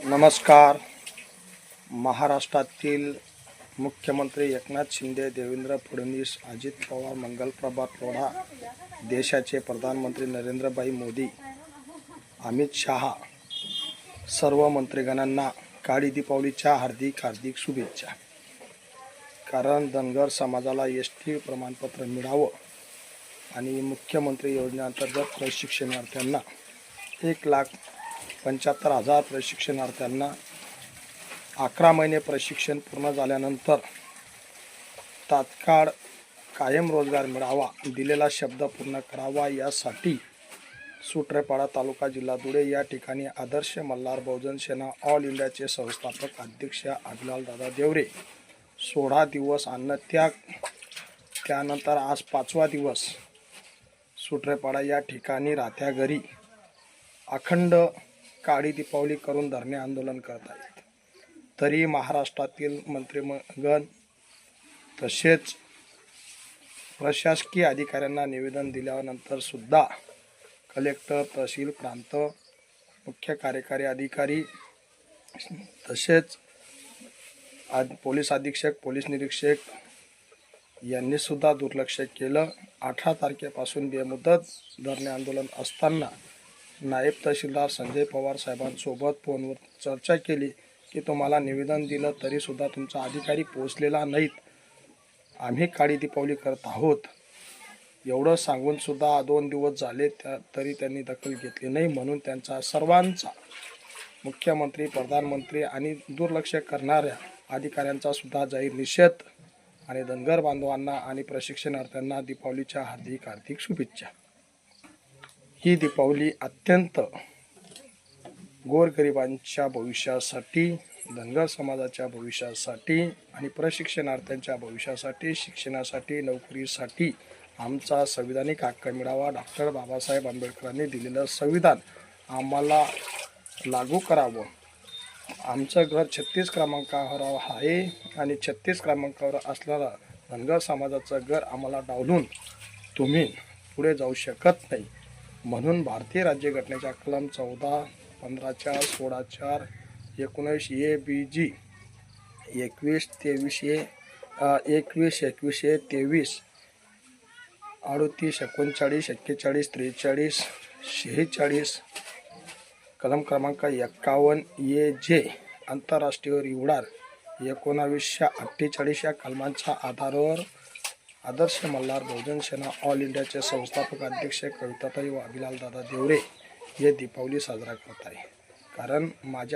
नमस्कार. महाराष्ट्रातील मुख्यमंत्री एकनाथ शिंदे, देवेंद्र फडणवीस, अजित पवार, मंगलप्रभात लोढा, देशाचे प्रधानमंत्री नरेंद्रभाई मोदी, अमित शहा, सर्व मंत्रीगणांना काळी दीपावलीच्या हार्दिक शुभेच्छा. कारण धनगर समाजाला एसटी प्रमाणपत्र मिळावं आणि मुख्यमंत्री योजनेअंतर्गत प्रशिक्षणार्थ्यांना 1,75,000 प्रशिक्षणार्थ्यांना 11 महिने प्रशिक्षण पूर्ण झाल्यानंतर तात्काळ कायम रोजगार मिळावा, दिलेला शब्द पूर्ण करावा यासाठी सुट्रेपाडा तालुका जिल्हा धुळे या ठिकाणी आदर्श मल्हार बहुजन सेना ऑल इंडियाचे संस्थापक अध्यक्ष अभिलाल दादा देवरे 16 दिवस अन्नत्याग, त्यानंतर आज 5वा दिवस सुट्रेपाडा या ठिकाणी राहत्या घरी अखंड काळी दीपावली करून धरणे आंदोलन करत आहेत. तरी महाराष्ट्रातील मंत्रिमंडळ तसेच प्रशासकीय अधिकाऱ्यांना निवेदन दिल्यानंतर सुद्धा कलेक्टर, तहसील प्रांत, मुख्य कार्यकारी अधिकारी तसेच पोलीस अधीक्षक, पोलीस निरीक्षक यांनी सुद्धा दुर्लक्ष केलं. 18 तारखेपासून बेमुदत धरणे आंदोलन असताना नायब तहसीलदार संजय पवार साहेबांसोबत फोनवर चर्चा केली की तुम्हाला निवेदन दिलं तरी सुद्धा तुमचा अधिकारी पोहोचलेला नाहीत, आम्ही काळी दीपावली करत आहोत एवढं सांगून सुद्धा 2 दिवस झाले तरी त्यांनी दखल घेतली नाही. म्हणून त्यांचा सर्वांचा, मुख्यमंत्री, प्रधानमंत्री आणि दुर्लक्ष करणाऱ्या अधिकाऱ्यांचा सुद्धा जाहीर निषेध. आणि धनगर बांधवांना आणि प्रशिक्षणार्थ्यांना दीपावलीच्या हार्दिक शुभेच्छा. ही दीपावली अत्यंत गोरगरिबांच्या भविष्यासाठी, धनगर समाजाच्या भविष्यासाठी आणि प्रशिक्षणार्थ्यांच्या भविष्यासाठी, शिक्षणासाठी, नोकरीसाठी आमचा संविधानिक हक्क मिळावा, डॉक्टर बाबासाहेब आंबेडकरांनी दिलेलं संविधान आम्हाला लागू करावं. आमचं घर 36 क्रमांकावर आहे आणि 36 क्रमांकावर असणारा धनगर समाजाचं घर आम्हाला डावलून तुम्ही पुढे जाऊ शकत नाही. म्हणून भारतीय राज्यघटनेच्या कलम 14, 15, 16, 19 ए, बी, जी, 21, 23 ए, 21, 23, 38, 39, 41, 43, 46, कलम क्रमांक 51 ए, जे आंतरराष्ट्रीय रिवडार 1948 या कलमांच्या आधारावर आदर्श मल्हार बहुजन सेना ऑल इंडियाचे संस्थापक अध्यक्ष कविताताई व अभिलाल दादा देवरे हे दीपावली साजरा करत आहे. कारण माझ्या